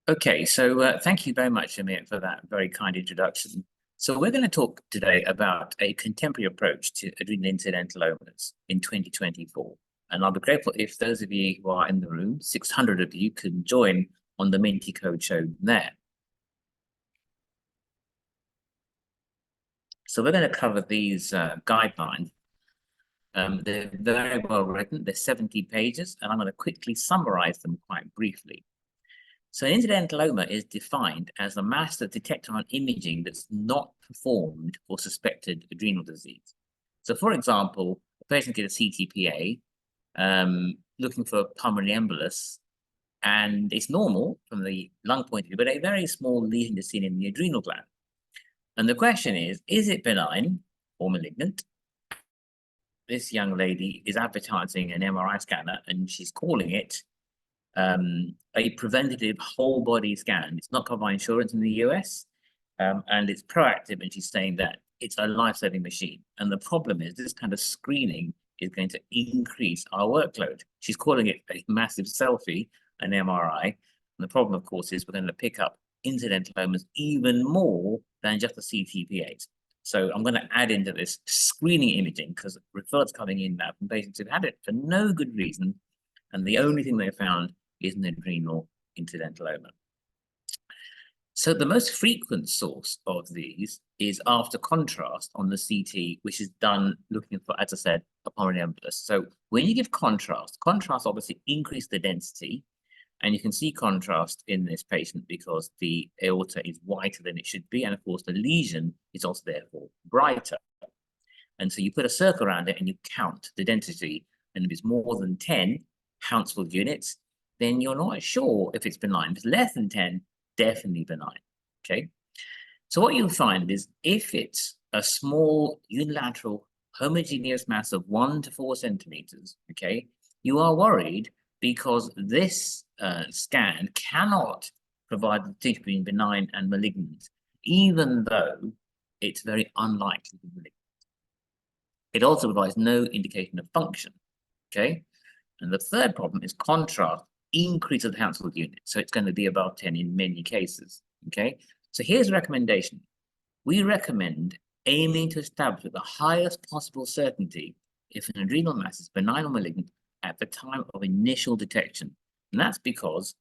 Okay, so thank you very much, Amir, for that very kind introduction. So we're going to talk today about a contemporary approach to adrenal incidentalomas in 2024. And I'll be grateful if those of you who are in the room, 600 of you, can join on the Minty code shown there. So we're going to cover these guidelines. They're very well written. They're 70 pages, and I'm going to quickly summarize them quite briefly. So an incidentaloma is defined as a mass that's detected on imaging that's not performed for suspected adrenal disease. So for example, a patient gets a CTPA looking for a pulmonary embolus, and it's normal from the lung point of view, but a very small lesion is seen in the adrenal gland. And the question is it benign or malignant? This young lady is advertising an MRI scanner, and she's calling it a preventative whole body scan. It's not covered by insurance in the US, and it's proactive, and she's saying that it's a life-saving machine. And the problem is this kind of screening is going to increase our workload. She's calling it a massive selfie, an MRI. And the problem, of course, is we're going to pick up incidentalomas even more than just the CTPAs. So I'm going to add into this screening imaging because referrals coming in now from patients who've had it for no good reason, and the only thing they found is an adrenal incidentaloma. So the most frequent source of these is after contrast on the CT, which is done looking for, as I said, a pulmonary embolus. So when you give contrast obviously increases the density, and you can see contrast in this patient because the aorta is whiter than it should be, and of course the lesion is also therefore brighter. And so you put a circle around it and you count the density, and if it's more than 10 Hounsfield units, then you're not sure if it's benign. If it's less than 10, definitely benign, okay? So what you'll find is if it's a small unilateral homogeneous mass of 1 to 4 centimeters, okay, you are worried because this scan cannot provide the distinction between benign and malignant, even though it's very unlikely to be malignant. It also provides no indication of function, okay? And the third problem is contrast increases the Hounsfield unit. So it's going to be above 10 in many cases, okay? So here's a recommendation. We recommend aiming to establish with the highest possible certainty if an adrenal mass is benign or malignant at the time of initial detection. And that's because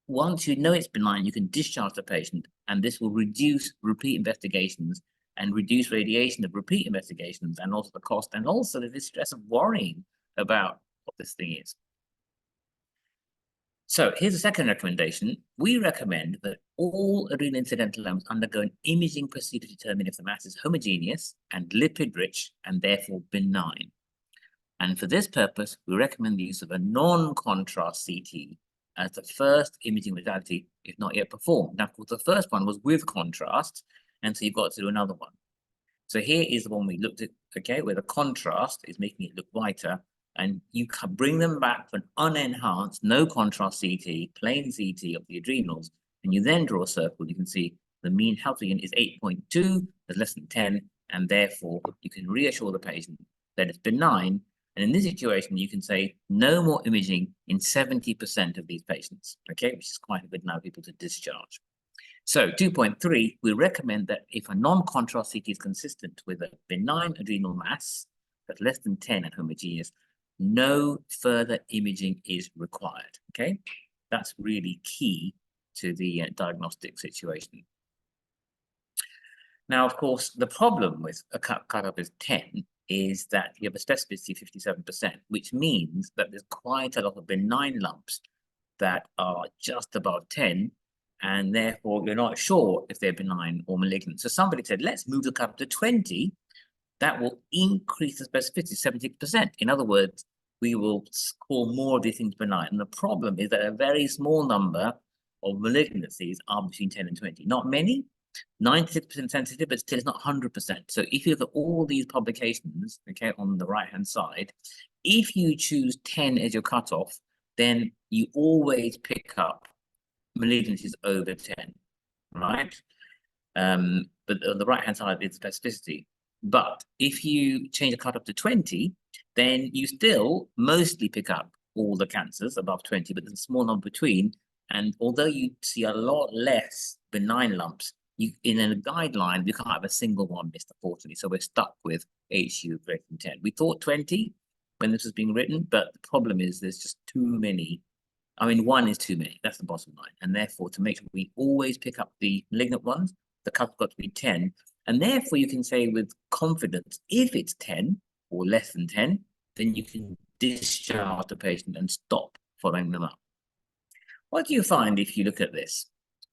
once you know it's benign, you can discharge the patient, and this will reduce repeat investigations and reduce radiation of repeat investigations, and also the cost, and also the distress of worrying about what this thing is. So here's a second recommendation. We recommend that all adrenal incidentalomas undergo an imaging procedure to determine if the mass is homogeneous and lipid-rich and therefore benign. And for this purpose, we recommend the use of a non-contrast CT as the first imaging modality, if not yet performed. Now, of course, the first one was with contrast, and so you've got to do another one. So here is the one we looked at, okay, where the contrast is making it look whiter, and you can bring them back for an unenhanced, no contrast CT, plain CT of the adrenals, and you then draw a circle. You can see the mean healthy unit is 8.2, there's less than 10, and therefore you can reassure the patient that it's benign. And in this situation, you can say no more imaging in 70% of these patients, okay, which is quite a good number of people to discharge. So 2.3, we recommend that if a non-contrast CT is consistent with a benign adrenal mass that's less than 10 and homogeneous, no further imaging is required, okay? That's really key to the diagnostic situation. Now, of course, the problem with a cutoff is 10 is that you have a specificity of 57%, which means that there's quite a lot of benign lumps that are just above 10, and therefore you're not sure if they're benign or malignant. So somebody said, let's move the cutoff to 20. That will increase the specificity 76%. In other words, we will call more of these things benign. And the problem is that a very small number of malignancies are between 10 and 20. Not many, 96% sensitive, but still it's not 100%. So if you look at all these publications, okay, on the right-hand side, if you choose 10 as your cutoff, then you always pick up malignancies over 10, right? But on the right-hand side, it's specificity. But if you change the cutoff to 20, then you still mostly pick up all the cancers above 20, but there's a small number between, And although you see a lot less benign lumps, in a guideline, you can't have a single one missed, unfortunately. So we're stuck with HU greater than 10. We thought 20 when this was being written, but the problem is there's just too many. I mean, one is too many. That's the bottom line. And therefore, to make sure we always pick up the malignant ones, the cut got to be 10. And therefore, you can say with confidence, if it's 10 or less than 10, then you can discharge the patient and stop following them up. What do you find if you look at this?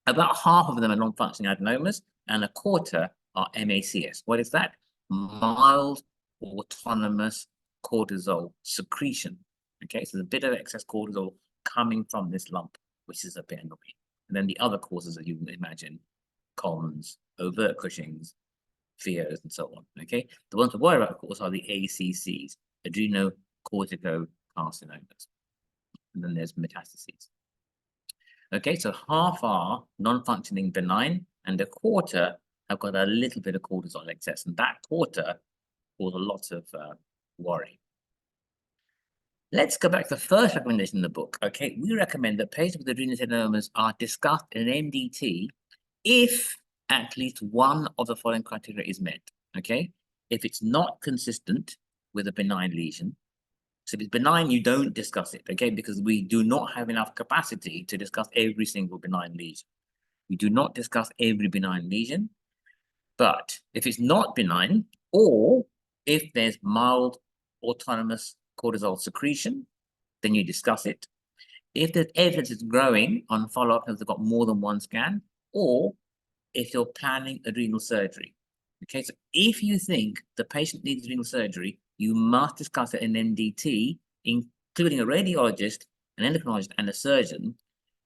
About half of them are non-functioning adenomas, and a quarter are MACS. What is that? Mild autonomous cortisol secretion. Okay, so there's a bit of excess cortisol coming from this lump, which is a bit annoying. And then the other causes that you would imagine, Commons, overt Cushing's, FIOs, and so on. Okay, the ones to worry about, of course, are the ACCs, adrenocorticocarcinomas. And then there's metastases. Okay, so half are non-functioning benign, and a quarter have got a little bit of cortisol excess, and that quarter causes a lot of worry. Let's go back to the first recommendation in the book. Okay, we recommend that patients with adrenal incidentalomas are discussed in an MDT if at least one of the following criteria is met. Okay, if it's not consistent with a benign lesion. So if it's benign, you don't discuss it, okay? Because we do not have enough capacity to discuss every single benign lesion. We do not discuss every benign lesion. But if it's not benign, or if there's mild autonomous cortisol secretion, then you discuss it. If the evidence is growing on follow-up and they've got more than one scan, or if you're planning adrenal surgery. Okay, so if you think the patient needs adrenal surgery, you must discuss it in MDT, including a radiologist, an endocrinologist, and a surgeon,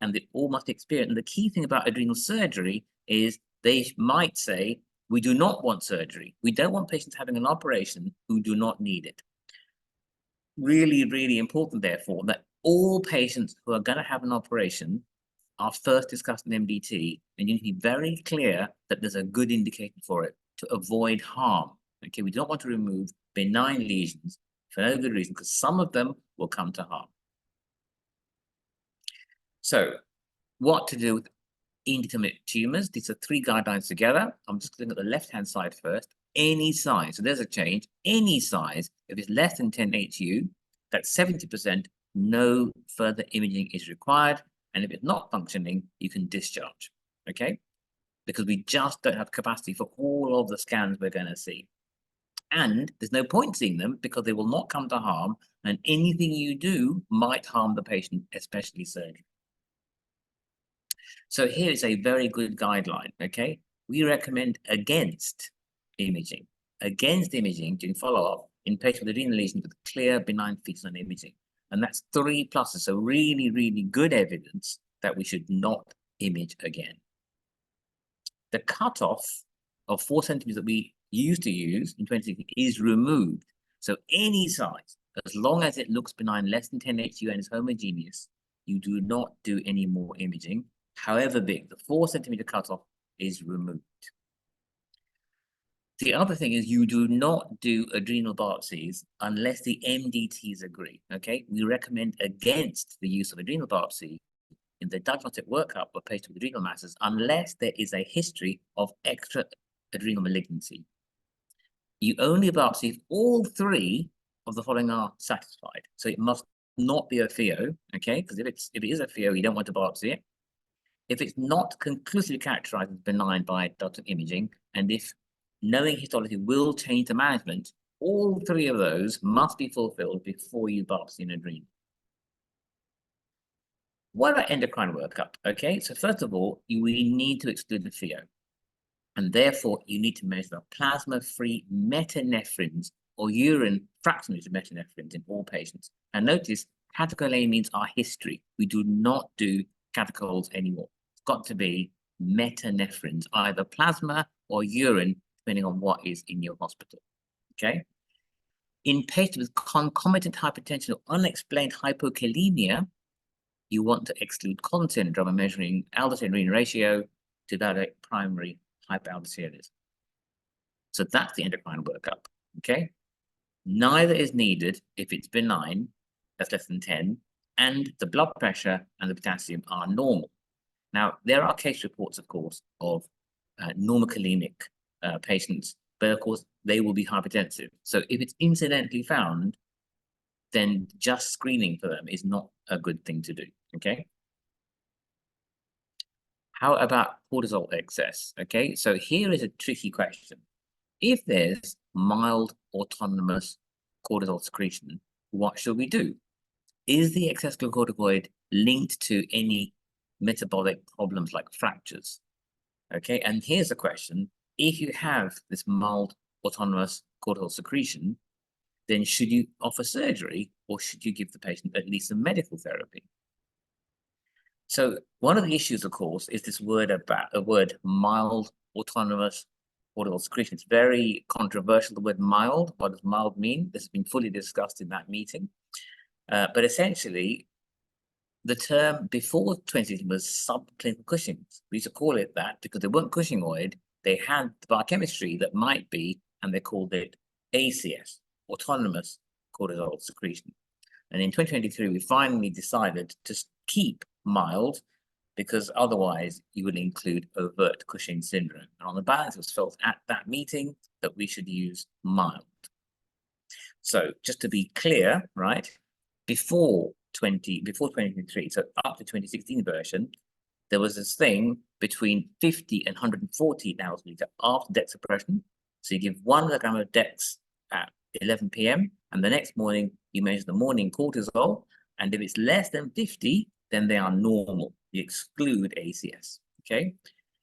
and they all must experience. And the key thing about adrenal surgery is they might say, we do not want surgery. We don't want patients having an operation who do not need it. Really, really important, therefore, that all patients who are going to have an operation are first discussed in MDT, and you need to be very clear that there's a good indicator for it to avoid harm. Okay, we don't want to remove benign lesions for no good reason, because some of them will come to harm. So, what to do with indeterminate tumors? These are three guidelines together. I'm just looking at the left-hand side first. Any size, so there's a change. Any size, if it's less than 10 HU, that's 70%, no further imaging is required. And if it's not functioning, you can discharge, okay? Because we just don't have capacity for all of the scans we're going to see. And there's no point seeing them because they will not come to harm, and anything you do might harm the patient, especially surgery. So here is a very good guideline, okay? We recommend against imaging during follow-up in patients with adrenal lesions with clear benign features on imaging. And that's 3 pluses, so really, really good evidence that we should not image again. The cutoff of 4 centimeters that we used to use in 2016 is removed. So any size, as long as it looks benign, less than 10 HU and is homogeneous, you do not do any more imaging. However big, the 4 centimeter cutoff is removed. The other thing is you do not do adrenal biopsies unless the MDTs agree, okay? We recommend against the use of adrenal biopsy in the diagnostic workup of patients with adrenal masses unless there is a history of extra adrenal malignancy. You only biopsy if all 3 of the following are satisfied. So it must not be a FIO, okay? Because if it is a FIO, you don't want to biopsy it. If it's not conclusively characterized as benign by diagnostic imaging, and if knowing histology will change the management, all 3 of those must be fulfilled before you biopsy an adrenal. What about endocrine workup? Okay, so first of all, we need to exclude the FIO. And therefore, you need to measure the plasma-free metanephrines or urine fractionated metanephrines in all patients. And notice, catecholamines are history. We do not do catechols anymore. It's got to be metanephrines, either plasma or urine, depending on what is in your hospital, okay? In patients with concomitant hypertension or unexplained hypokalemia, you want to exclude Collins syndrome and measuring aldosterone ratio to evaluate primary hyperaldosteronism. So that's the endocrine workup, okay? Neither is needed if it's benign, that's less than 10, and the blood pressure and the potassium are normal. Now, there are case reports, of course, of normokalemic patients, but of course, they will be hypertensive. So if it's incidentally found, then just screening for them is not a good thing to do, okay? How about cortisol excess, okay? So here is a tricky question. If there's mild autonomous cortisol secretion, what should we do? Is the excess glucocorticoid linked to any metabolic problems like fractures? Okay, and here's the question. If you have this mild autonomous cortisol secretion, then should you offer surgery or should you give the patient at least some medical therapy? So one of the issues, of course, is this word mild autonomous cortisol secretion. It's very controversial, the word mild. What does mild mean? This has been fully discussed in that meeting. But essentially, the term before 2016 was subclinical Cushing's. We used to call it that because they weren't Cushingoid. They had the biochemistry that might be, and they called it ACS, autonomous cortisol secretion. And in 2023, we finally decided to keep mild because otherwise you would include overt Cushing syndrome. And on the balance, it was felt at that meeting that we should use mild. So just to be clear, right, before 2023, so up to 2016 version, there was this thing between 50 and 140 nanosecond per liter after DEX suppression. So you give 1 milligram of DEX at 11 p.m. and the next morning you measure the morning cortisol, and if it's less than 50, then they are normal. You exclude ACS, okay?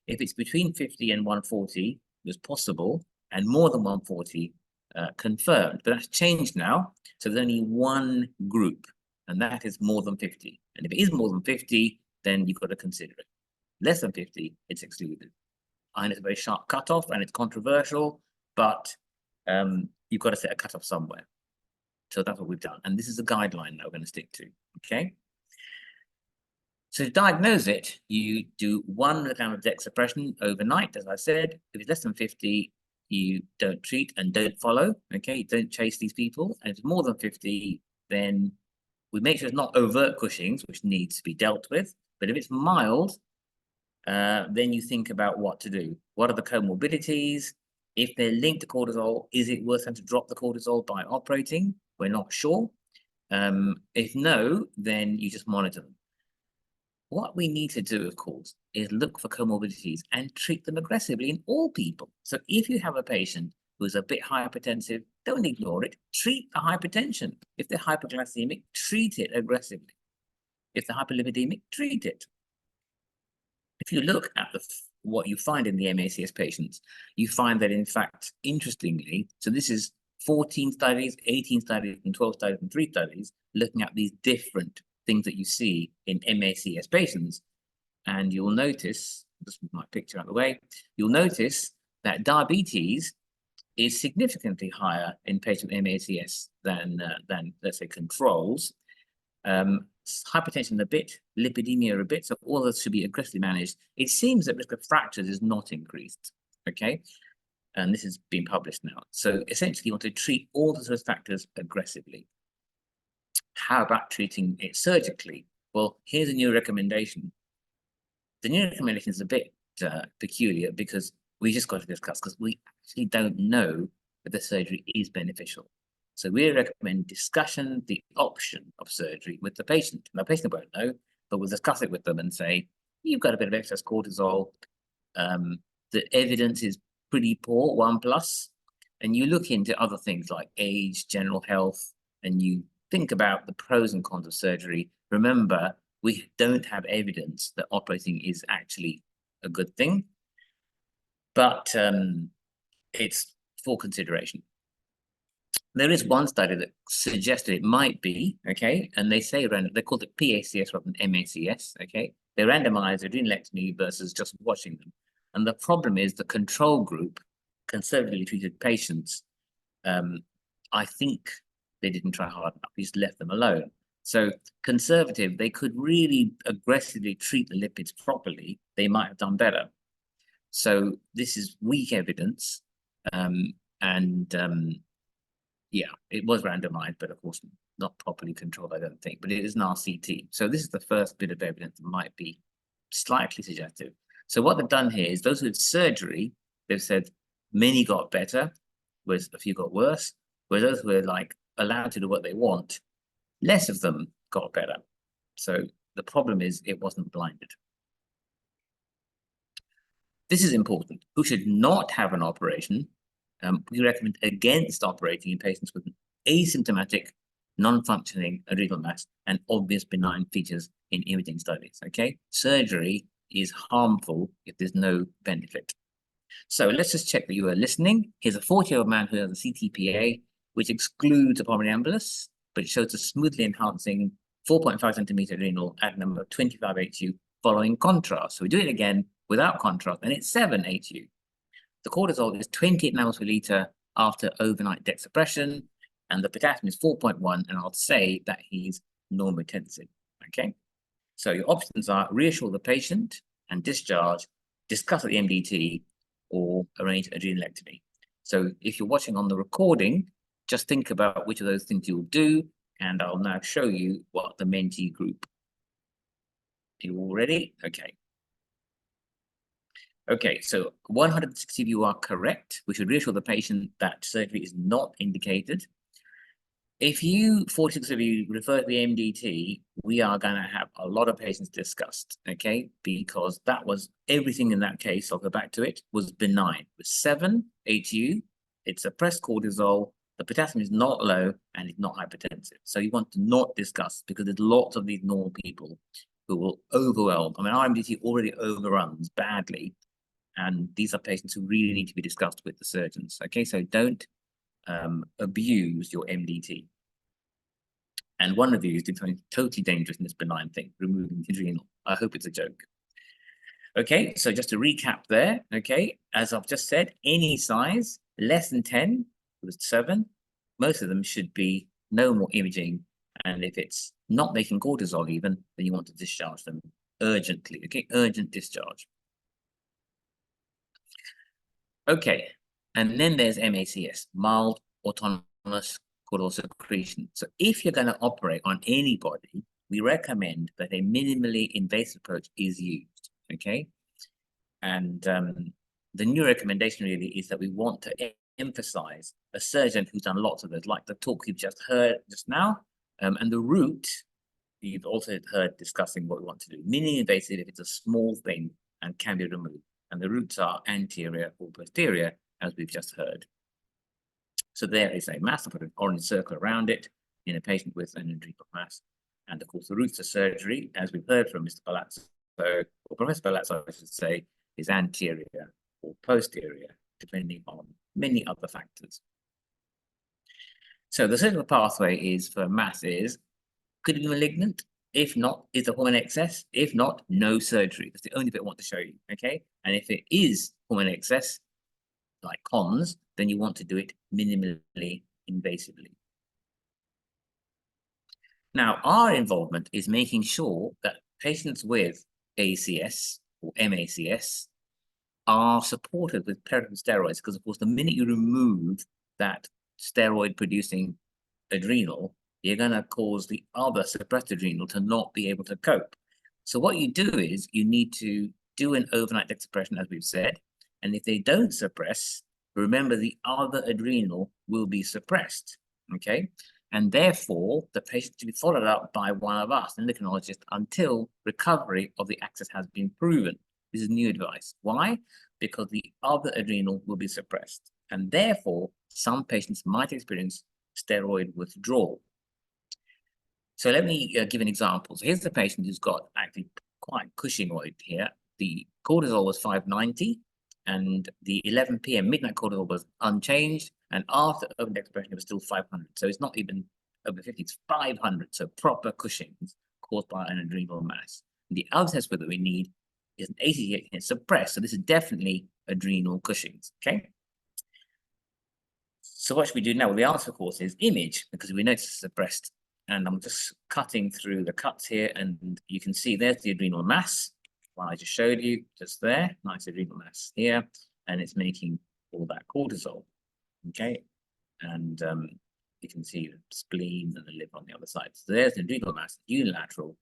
If it's between 50 and 140, it's possible, and more than 140, confirmed. But that's changed now, so there's only one group, and that is more than 50. And if it is more than 50, then you've got to consider it. Less than 50, it's excluded. I know it's a very sharp cutoff, and it's controversial, but you've got to set a cutoff somewhere. So that's what we've done. And this is a guideline that we're going to stick to, okay? So to diagnose it, you do 1 milligram of DEX suppression overnight, as I said. If it's less than 50, you don't treat and don't follow, okay? Don't chase these people. And if it's more than 50, then we make sure it's not overt Cushing's, which needs to be dealt with. But if it's mild, then you think about what to do. What are the comorbidities? If they're linked to cortisol, is it worth them to drop the cortisol by operating? We're not sure. If no, then you just monitor them. What we need to do, of course, is look for comorbidities and treat them aggressively in all people. So if you have a patient who's a bit hypertensive, don't ignore it. Treat the hypertension. If they're hyperglycemic, treat it aggressively. If they're hyperlipidemic, treat it. If you look at what you find in the MACS patients, you find that, in fact, interestingly, so this is 14 studies, 18 studies, and 12 studies, and 3 studies, looking at these different things that you see in MACS patients. And you'll notice, just move my picture out of the way, you'll notice that diabetes is significantly higher in patients with MACS than let's say, controls. Hypertension a bit, lipidemia a bit, so all of this should be aggressively managed. It seems that risk of fractures is not increased, okay? And this has been published now. So essentially, you want to treat all the risk factors aggressively. How about treating it surgically? Well, here's a new recommendation. The new recommendation is a bit peculiar because we just got to discuss, because we actually don't know if the surgery is beneficial. So we recommend discussion, the option of surgery with the patient. The patient won't know, but we'll discuss it with them and say, you've got a bit of excess cortisol. The evidence is pretty poor, 1+, and you look into other things like age, general health, and you think about the pros and cons of surgery. Remember, we don't have evidence that operating is actually a good thing, but it's for consideration. There is one study that suggested it might be, okay, and they say they called it PACS rather than MACS, okay. They randomized adrenalectomy versus just watching them. And the problem is the control group, conservatively treated patients, I think they didn't try hard enough, we just left them alone. So conservative, they could really aggressively treat the lipids properly, they might have done better. So this is weak evidence, yeah, it was randomized, but of course, not properly controlled, I don't think, but it is an RCT. So this is the first bit of evidence that might be slightly suggestive. So what they've done here is those who had surgery, they've said many got better, whereas a few got worse, whereas those who were like allowed to do what they want, less of them got better. So the problem is it wasn't blinded. This is important. Who should not have an operation? We recommend against operating in patients with asymptomatic, non-functioning adrenal mass and obvious benign features in imaging studies, okay? Surgery is harmful if there's no benefit. So let's just check that you are listening. Here's a 40-year-old man who has a CTPA, which excludes a pulmonary embolus, but it shows a smoothly enhancing 4.5 centimeter adrenal at number 25 HU following contrast. So we do it again without contrast, and it's 7 HU. The cortisol is 28 nanomoles per liter after overnight DEX suppression, and the potassium is 4.1, and I'll say that he's normotensive, okay? So your options are reassure the patient and discharge, discuss at the MDT, or arrange adrenalectomy. So if you're watching on the recording, just think about which of those things you'll do, and I'll now show you what the mentee group. Are you all ready? Okay. Okay, so 160 of you are correct. We should reassure the patient that surgery is not indicated. If you, 46 of you, refer to the MDT, we are going to have a lot of patients discussed, okay? Because that was everything in that case, I'll go back to it, was benign. It was 7 HU, it's suppressed cortisol, the potassium is not low, and it's not hypertensive. So you want to not discuss, because there's lots of these normal people who will overwhelm. I mean, our MDT already overruns badly, and these are patients who really need to be discussed with the surgeons, okay? So don't abuse your MDT. And one of you is doing something totally dangerous in this benign thing, removing the adrenal. I hope it's a joke. Okay, so just to recap there, okay, as I've just said, any size, less than 10, it was 7, most of them should be no more imaging. And if it's not making cortisol even, then you want to discharge them urgently, okay, urgent discharge. Okay, and then there's MACS, mild autonomous cortisol secretion. So if you're going to operate on anybody, we recommend that a minimally invasive approach is used, okay? And the new recommendation really is that we want to emphasize a surgeon who's done lots of those, like the talk you've just heard just now, and the route you've also heard discussing what we want to do. Minimally invasive if it's a small thing and can be removed. And the routes are anterior or posterior, as we've just heard. So there is a mass, I'll put an orange circle around it in a patient with an adrenal mass. And of course, the routes to surgery, as we've heard from Mr. Palazzo, or Professor Palazzo, I should say, is anterior or posterior, depending on many other factors. So the surgical pathway is for mass is, could it be malignant? If not, is the hormone excess? If not, no surgery. That's the only bit I want to show you, okay? And if it is hormone excess, like cons, then you want to do it minimally invasively. Now, our involvement is making sure that patients with ACS or MACS are supported with periodic steroids, because of course, the minute you remove that steroid-producing adrenal, you're going to cause the other suppressed adrenal to not be able to cope. So what you do is you need to do an overnight DEX suppression, as we've said, and if they don't suppress, remember the other adrenal will be suppressed, okay? And therefore, the patient should be followed up by one of us, an endocrinologist, until recovery of the axis has been proven. This is new advice. Why? Because the other adrenal will be suppressed. And therefore, some patients might experience steroid withdrawal. So let me give an example. So here's the patient who's got actually quite Cushingoid here. The cortisol was 590, and the 11 p.m. midnight cortisol was unchanged, and after overnight expression, it was still 500. So it's not even over 50, it's 500. So proper Cushing's caused by an adrenal mass. And the other test that we need is an ACTH and suppressed. So this is definitely adrenal Cushing's, okay? So what should we do now? Well, the answer, of course, is image, because we know it's suppressed. And I'm just cutting through the cuts here, and you can see there's the adrenal mass. Well, I just showed you just there, nice adrenal mass here, and it's making all that cortisol, okay? And you can see the spleen and the liver on the other side. So there's the adrenal mass, unilateral,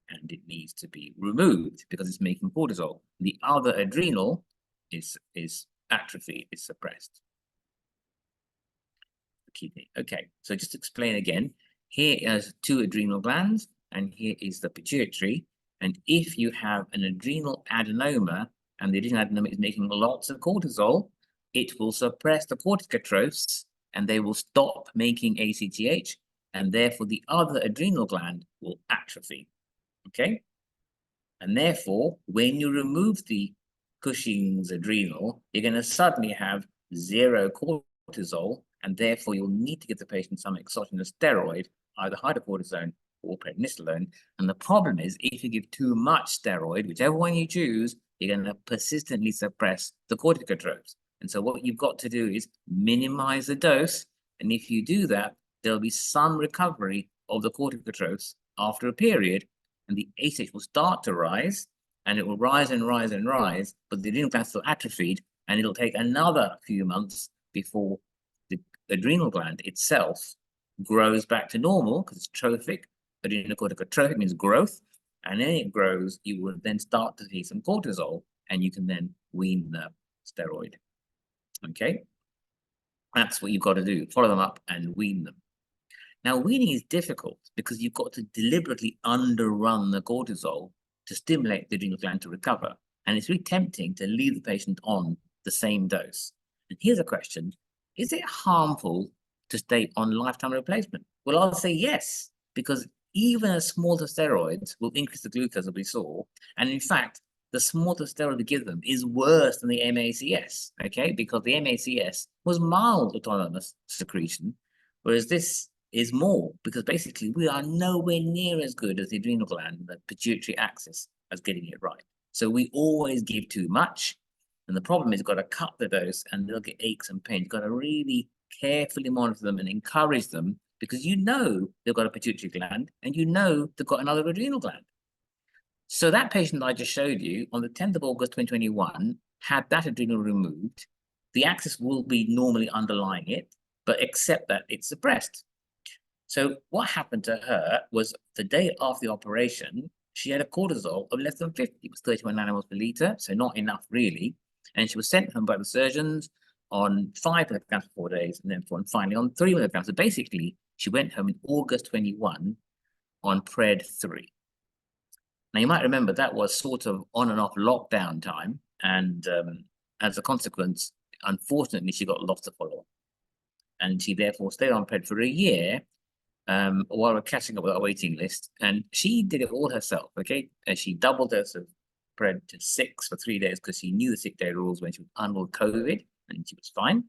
and it needs to be removed because it's making cortisol. The other adrenal is atrophied, is suppressed. The kidney. Okay, so just to explain again, here is 2 adrenal glands, and here is the pituitary. And if you have an adrenal adenoma, and the adrenal adenoma is making lots of cortisol, it will suppress the corticotrophs, and they will stop making ACTH, and therefore the other adrenal gland will atrophy. Okay? And therefore, when you remove the Cushing's adrenal, you're going to suddenly have 0 cortisol, and therefore you'll need to give the patient some exogenous steroid, either hydrocortisone or prednisolone. And the problem is, if you give too much steroid, whichever one you choose, you're going to persistently suppress the corticotrophs. And so what you've got to do is minimize the dose. And if you do that, there'll be some recovery of the corticotrophs after a period, and the ACTH will start to rise, and it will rise and rise and rise, but the adrenal glands are atrophied, and it'll take another few months before the adrenal gland itself grows back to normal, because it's trophic. Adrenocorticotrophic means growth, and then it grows, you will then start to see some cortisol, and you can then wean the steroid. Okay, that's what you've got to do, follow them up and wean them. Now, weaning is difficult because you've got to deliberately underrun the cortisol to stimulate the adrenal gland to recover. And it's really tempting to leave the patient on the same dose. And here's a question: is it harmful to stay on lifetime replacement? Well, I'll say yes, because even a small dose of steroids will increase the glucose, as we saw. And in fact, the smaller steroid we give them is worse than the MACS, okay? Because the MACS was mild autonomous secretion, whereas this is more, because basically we are nowhere near as good as the adrenal gland and the pituitary axis as getting it right. So we always give too much, and the problem is you've got to cut the dose, and they'll get aches and pains. You've got to really carefully monitor them and encourage them, because you know they've got a pituitary gland, and you know they've got another adrenal gland. So that patient I just showed you on the 10th of August 2021 had that adrenal removed. The axis will be normally underlying it, but except that it's suppressed. So what happened to her was the day after the operation, she had a cortisol of less than 50. It was 31 nanomoles per liter, so not enough really. And she was sent home by the surgeons on 5 milligrams for 4 days, and then finally on 3 milligrams. So basically, she went home in August 21 on Pred 3. Now, you might remember that was sort of on and off lockdown time. And as a consequence, unfortunately, she got lots of follow-up. And she therefore stayed on Pred for a year while we're catching up with our waiting list. And she did it all herself, okay? And she doubled dose of Pred to 6 for 3 days because she knew the sick day rules when she was unwell COVID, and she was fine.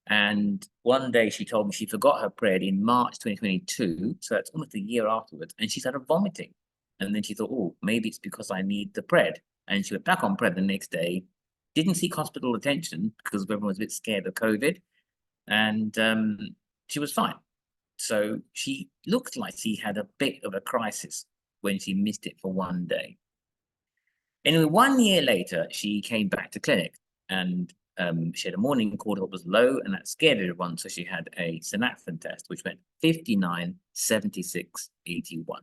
And one day she told me she forgot her Pred in March 2022, so that's almost a year afterwards, and she started vomiting. And then she thought, oh, maybe it's because I need the Pred. And she went back on Pred the next day, didn't seek hospital attention because everyone was a bit scared of COVID, and she was fine. So she looked like she had a bit of a crisis when she missed it for 1 day. Anyway, 1 year later, she came back to clinic, and she had a morning cortisol was low, and that scared everyone. So she had a synaptin test, which went 59, 76, 81.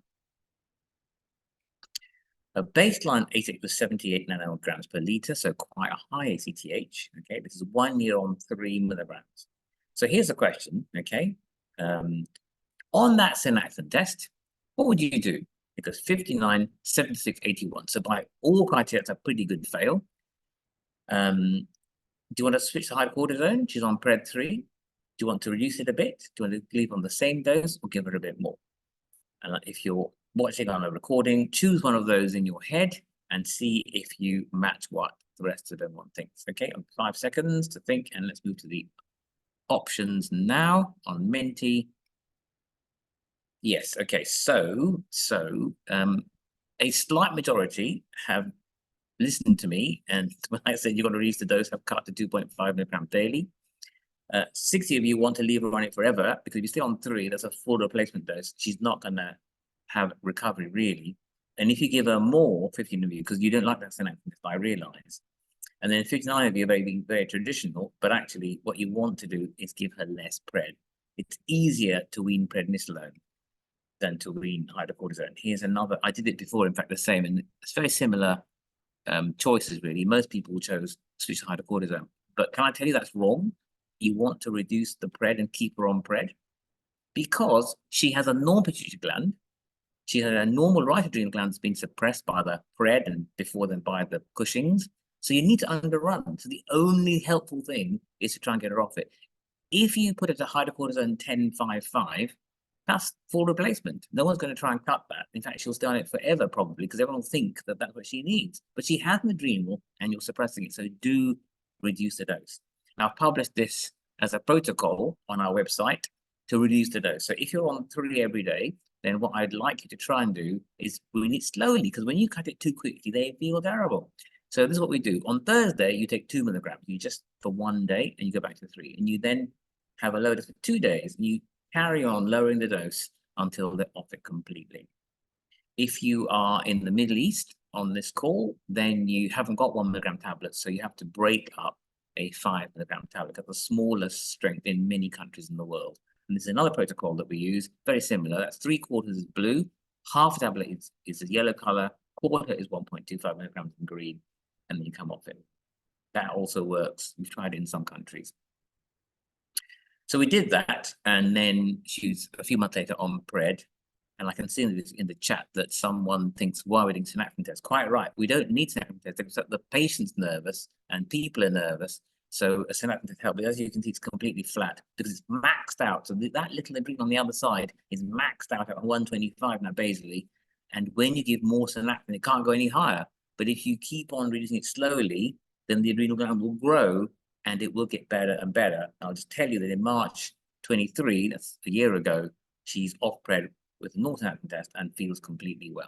Her baseline ACTH was 78 nanograms per liter, so quite a high ACTH. Okay, this is 1 year on 3 milligrams. So here's the question, okay? On that synaptin test, what would you do? Because 59, 76, 81. So by all criteria, it's a pretty good fail. Do you want to switch to hydrocortisone? She's on Pred 3. Do you want to reduce it a bit? Do you want to leave on the same dose or give her a bit more? And if you're watching on a recording, choose one of those in your head and see if you match what the rest of everyone thinks. Okay, 5 seconds to think, and let's move to the options now on Menti. Yes, okay, so a slight majority have listened to me, and when I said you're going to reduce the dose, have cut to 2.5 milligrams daily. 60 of you want to leave her on it forever, because if you stay on 3, that's a full replacement dose. She's not going to have recovery, really. And if you give her more, 15 of you, because you don't like that synaptin, I realize. And then 59 of you are being very traditional, but actually what you want to do is give her less Pred. It's easier to wean prednisolone than to wean hydrocortisone. Here's another, I did it before, in fact, the same, and it's very similar choices, really. Most people chose switch to hydrocortisone. But can I tell you that's wrong? You want to reduce the pred and keep her on pred because she has a non-pituitary gland. She had a normal right adrenal gland that's been suppressed by the pred and before then by the Cushing's. So you need to underrun. So the only helpful thing is to try and get her off it. If you put it to hydrocortisone 10-5-5, that's full replacement. No one's going to try and cut that. In fact, she'll stay on it forever, probably, because everyone will think that that's what she needs. But she has an adrenal, and you're suppressing it. So do reduce the dose. Now, I've published this as a protocol on our website to reduce the dose. So if you're on 3 every day, then what I'd like you to try and do is wean it slowly, because when you cut it too quickly, they feel terrible. So this is what we do. On Thursday, you take 2 milligrams. You just for 1 day, and you go back to 3. And you then have a low dose for 2 days, and you carry on lowering the dose until they're off it completely. If you are in the Middle East on this call, then you haven't got 1 milligram tablets, so you have to break up a 5 milligram tablet at the smallest strength in many countries in the world. And this is another protocol that we use, very similar. That's 3/4 is blue, half a tablet is a yellow color, quarter is 1.25 milligrams in green, and then you come off it. That also works. We've tried it in some countries. So we did that, and then she's a few months later on pred, and I can see in the chat that someone thinks, why are we doing synaptin tests? Quite right. We don't need synaptin tests except the patient's nervous and people are nervous. So a synaptin test helps. But as you can see, it's completely flat because it's maxed out. So that little adrenal on the other side is maxed out at 125 now basally. And when you give more synaptin, it can't go any higher. But if you keep on reducing it slowly, then the adrenal gland will grow and it will get better and better. I'll just tell you that in March 23, that's a year ago, she's off pred with a normal synaptin test and feels completely well.